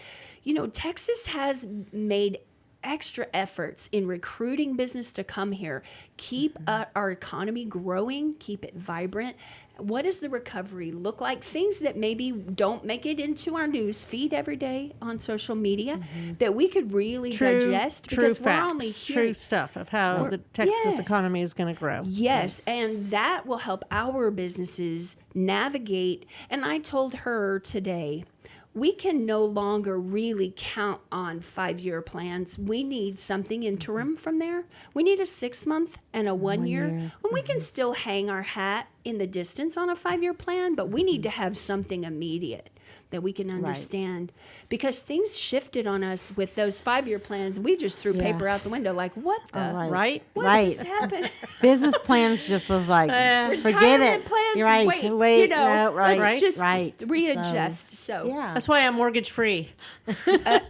Texas has made extra efforts in recruiting business to come here, keep our economy growing, keep it vibrant. What does the recovery look like? Things that maybe don't make it into our news feed every day on social media that we could really digest true because facts, we're only true hearing. stuff of how We're- the Texas yes. economy is going to grow. Yes, and that will help our businesses navigate. And I told her today, we can no longer really count on 5-year plans. We need something interim from there. We need a 6-month and a 1 year. And we can still hang our hat in the distance on a 5-year plan, but we need to have something immediate that we can understand because things shifted on us with those 5-year plans. We just threw paper out the window like, what the? Right? What Right. just happened? Business plans just was like, forget Retirement it. plans, You're right. wait, No, right. let's just right. readjust. So, Yeah. That's why I'm mortgage free.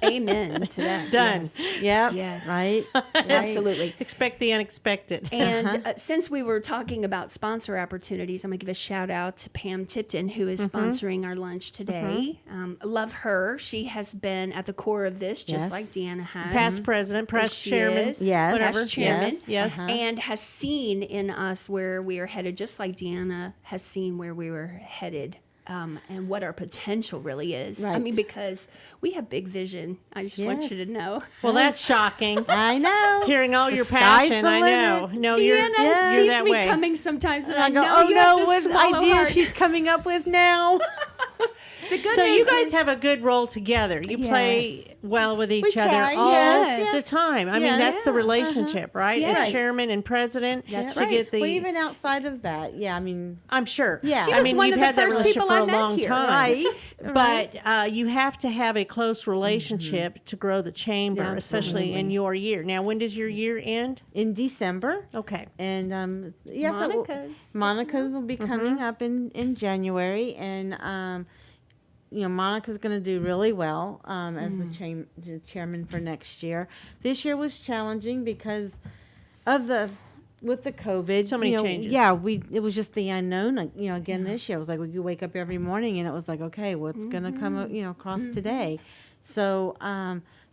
amen to that. Done. Yes. Yep. Yes. Right. Absolutely. Expect the unexpected. And since we were talking about sponsor opportunities, I'm going to give a shout out to Pam Tipton, who is sponsoring our lunch today. Margie. Love her. She has been at the core of this, just Yes. like Deanna has. Past president, past She chairman, is. Yes. whatever. Past chairman. Yes. And has seen in us where we are headed, just like Deanna has seen where we were headed. And what our potential really is. I Right. mean, because we have big vision. I just want you to know. Well, that's shocking. I know. Hearing all The your sky's passion, the I know. limit. No, Deanna you're sees that me way. coming sometimes, and I I go, know oh you no, have to what swallow idea hard. she's coming up with now? The good So you news guys is- have a good role together. You play Yes. well with each other try, all yes. the time. I mean, Yeah. that's the relationship, right? Yes. As chairman and president, That's to right. get the. Well, even outside of that, yeah, I mean, I'm sure. Yeah. She I was mean, one you've of the had that first relationship people for I a met long here. time. Right. But you have to have a close relationship to grow the chamber, especially in your year. Now, when does your year end? in December. Okay. And yes, Monica's will be coming up in January, and Monica's going to do really well as the chairman for next year. This year was challenging because of with the COVID. So many changes. Yeah, it was just the unknown. Again, this year it was like you wake up every morning and it was like, okay, what's going to come across today? So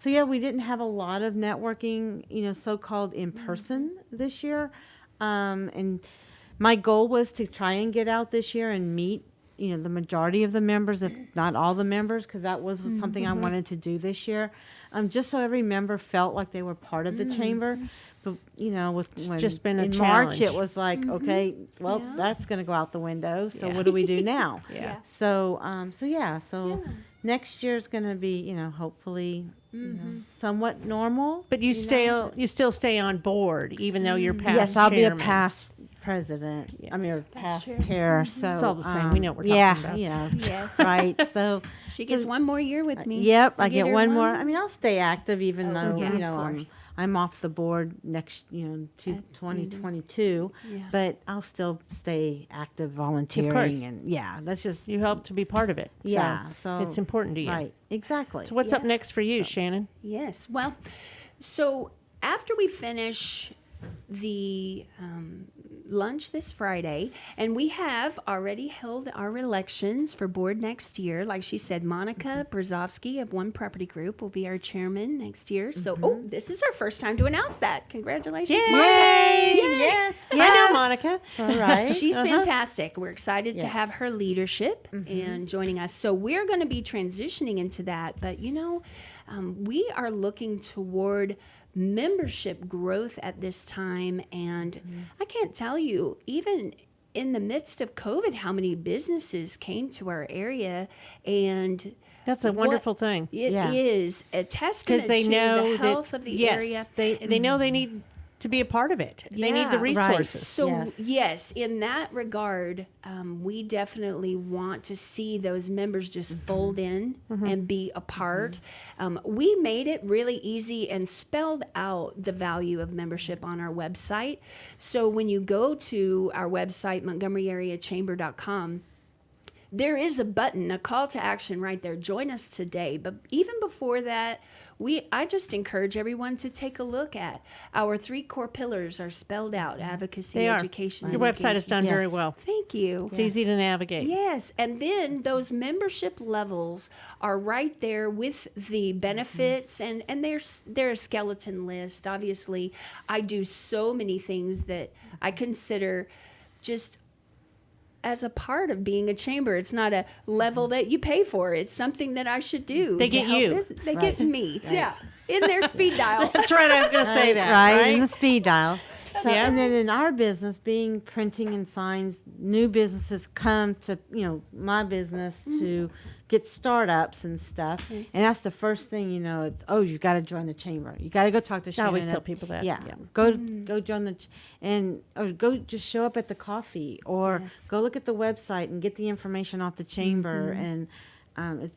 yeah, we didn't have a lot of networking, so-called in person this year. And my goal was to try and get out this year and meet, the majority of the members, if not all the members, because that was something I wanted to do this year, just so every member felt like they were part of the chamber. But when just been a in challenge. March, it was like, okay, well, that's going to go out the window. So what do we do now? Yeah. So next year is going to be, hopefully, somewhat normal. But you still stay on board, even though you're past Yes, I'll chairman. be a past president. I mean, or past chair. chair. So It's all the same. We know what we're talking about. Yes. right. So She gets one more year with me. yep, I You get her one more. I mean, I'll stay active even though yeah, of course. I'm off the board next, to 2022, Yeah. but I'll still stay active volunteering, and that's just You help to be part of it. So yeah. So it's important to you. right? Exactly. So what's up next for you, Shannan? Yes. Well, so after we finish the lunch this Friday, and we have already held our elections for board next year. Like she said, Monica Brzezowski of One Property Group will be our chairman next year. So, this is our first time to announce that. Congratulations, Monica. Yes. I know Monica. All right. She's fantastic. We're excited to Yes. have her leadership and joining us. So we're going to be transitioning into that. But, we are looking toward membership growth at this time. And I can't tell you, even in the midst of COVID, how many businesses came to our area. And That's a wonderful thing. it Yeah. is a testament Because they to know the health that, of the yes, area. they know they need to be a part of it. They need the Yeah. Right. resources. So Yes. yes, in that regard, we definitely want to see those members just fold in and be a part. We made it really easy and spelled out the value of membership on our website. So when you go to our website, MontgomeryAreaChamber.com, there is a button, a call to action right there. Join us today. But even before that, I just encourage everyone to take a look at our 3 core pillars are spelled out: advocacy, They are. education, Your and website is done Yes. very well. Thank you. It's easy to navigate. Yes, and then those membership levels are right there with the benefits, and there's a skeleton list. Obviously, I do so many things that I consider just as a part of being a chamber. It's not a level that you pay for. It's something that I should do. They to get help you. They get me. Yeah, in their speed dial. That's right. I was going to say that. right, in Right. the speed dial. So, Yeah. And then in our business, being printing and signs, new businesses come to my business to get startups and stuff, and that's the first thing it's you got to join the chamber. You got to go talk to Shannan. I always tell people that. Yeah, Yeah. go join or go just show up at the coffee, or go look at the website and get the information off the chamber and.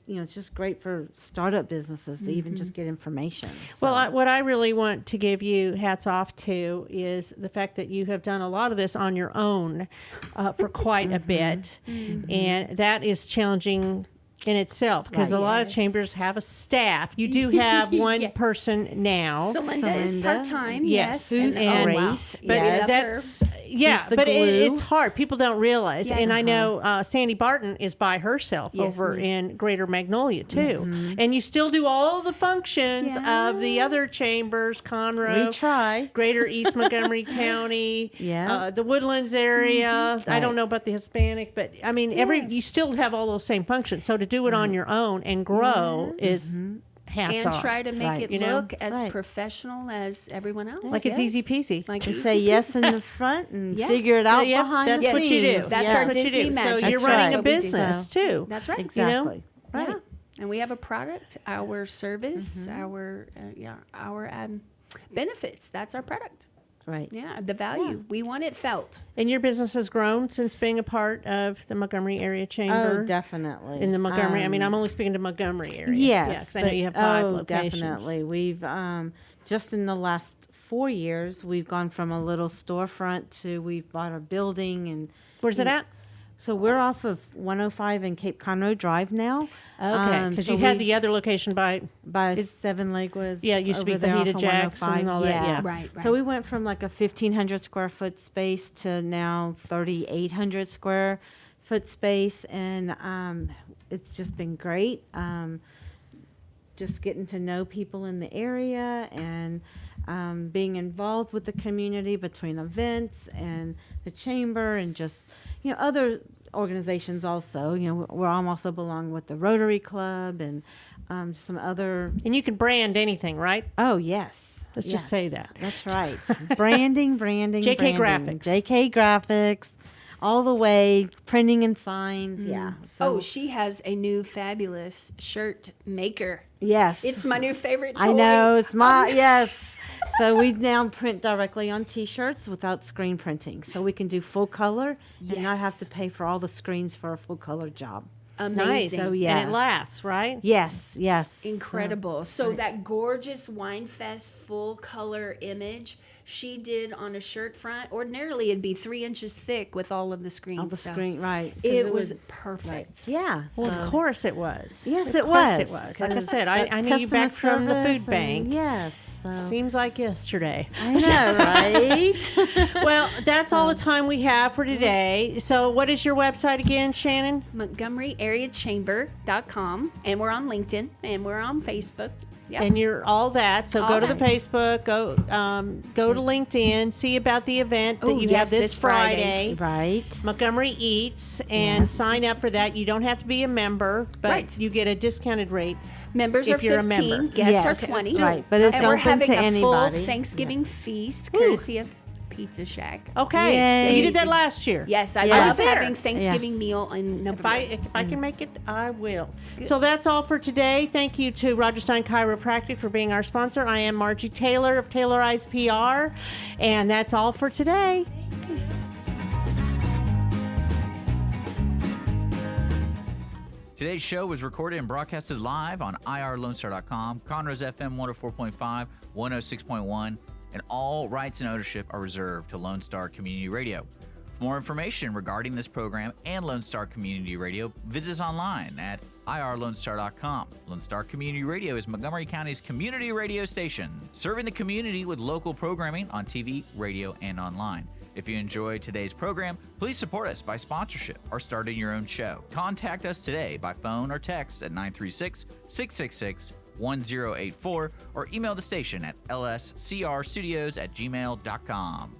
It's just great for startup businesses to even just get information. Well, what I really want to give you hats off to is the fact that you have done a lot of this on your own for quite a bit. And that is challenging in itself, because a lot of chambers have a staff. You do have one person now. So Linda is Linda. part time. Yes. Yes, Who's and- great. wow. But Yes. that's Yeah, She's the but glue. it's hard. People don't realize. Yes. And I know Sandy Barton is by herself Yes, over ma'am. in Greater Magnolia, too. And you still do all the functions of the other chambers, Conroe. We try. Greater East Montgomery County, Yeah. the Woodlands area. I Right. don't know about the Hispanic, but I mean, you still have all those same functions. So to do it on your own and grow is hats and off. try to make Right. it You know? look as Right. professional as everyone else. Like it's easy peasy. Like And easy say peasy. yes in the front and Yeah. figure it out Yeah, behind that's the what you do. scenes. That's That's our what you Disney do. magic. So you're That's running right. a What we do. business too. That's right. Exactly. Right. Yeah. And we have a product, our service, our benefits. That's our product. Right. Yeah, the value. We want it felt. And your business has grown since being a part of the Montgomery Area Chamber. Oh, definitely. In the Montgomery, I mean, I'm only speaking to Montgomery area. Yes. Yeah, because I know you have 5 locations. Definitely. We've just in the last 4 years, we've gone from a little storefront to we've bought a building and. Where's it at? So we're off of 105 and Cape Conroe Drive now. Okay, because you had the other location by. by Seven Leg was Yeah, it used to be over there off Fajita of Jacks and 105. all that, yeah. Right, So we went from like a 1,500 square foot space to now 3,800 square foot space, and it's just been great. Just getting to know people in the area and being involved with the community between events and the chamber and just other organizations also. Where I'm also belong with the Rotary Club and some other. And you can brand anything, right? Oh yes, Let's just say that. That's right. branding. JK branding. Graphics. JK Graphics, all the way printing and signs. Yeah. Oh, she has a new fabulous shirt maker. yes. It's my new favorite toy. I know it's my yes. So we now print directly on T-shirts without screen printing, so we can do full color and not Yes. have to pay for all the screens for a full color job. Amazing. Nice. So, And yes. it lasts, right? Yes. Yes. Incredible. So that gorgeous Wine Fest full color image she did on a shirt front. Ordinarily, it'd be 3 inches thick with all of the screens. On the so screen, right? 'cause It was perfect. Yeah. Well, so- of course it was. Yes, Of it course was. it was. Like I 'Cause said, I knew you customer back from the service food and- bank. Yes. So. Seems like yesterday. I know, right? Well, that's all the time we have for today. So what is your website again, Shannan? MontgomeryAreaChamber.com. And we're on LinkedIn and we're on Facebook. Yep. And you're all that. So All go to the that. Facebook, go to LinkedIn, see about the event that Oh, you yes, have this this Friday. Right. Montgomery Eats, and Yes. sign up for that. You don't have to be a member, but Right. you get a discounted rate. Members If are you're a 15, member. guests Yes. are 20. Right, but it's and we're open having to a full anybody. Thanksgiving feast courtesy of Pizza Shack. Okay, Yay. you did that last year. Yes, I Yes. love was there. having Thanksgiving Yes. meal in November. If I can make it, I will. So that's all for today. Thank you to Roger Stein Chiropractic for being our sponsor. I am Margie Taylor of Taylorized PR, and that's all for today. Today's show was recorded and broadcasted live on irlonestar.com, Conroe's FM 104.5, 106.1, and all rights and ownership are reserved to Lone Star Community Radio. For more information regarding this program and Lone Star Community Radio, visit us online at irlonestar.com. Lone Star Community Radio is Montgomery County's community radio station, serving the community with local programming on TV, radio, and online. If you enjoyed today's program, please support us by sponsorship or starting your own show. Contact us today by phone or text at 936-666-1084 or email the station at lscrstudios@gmail.com.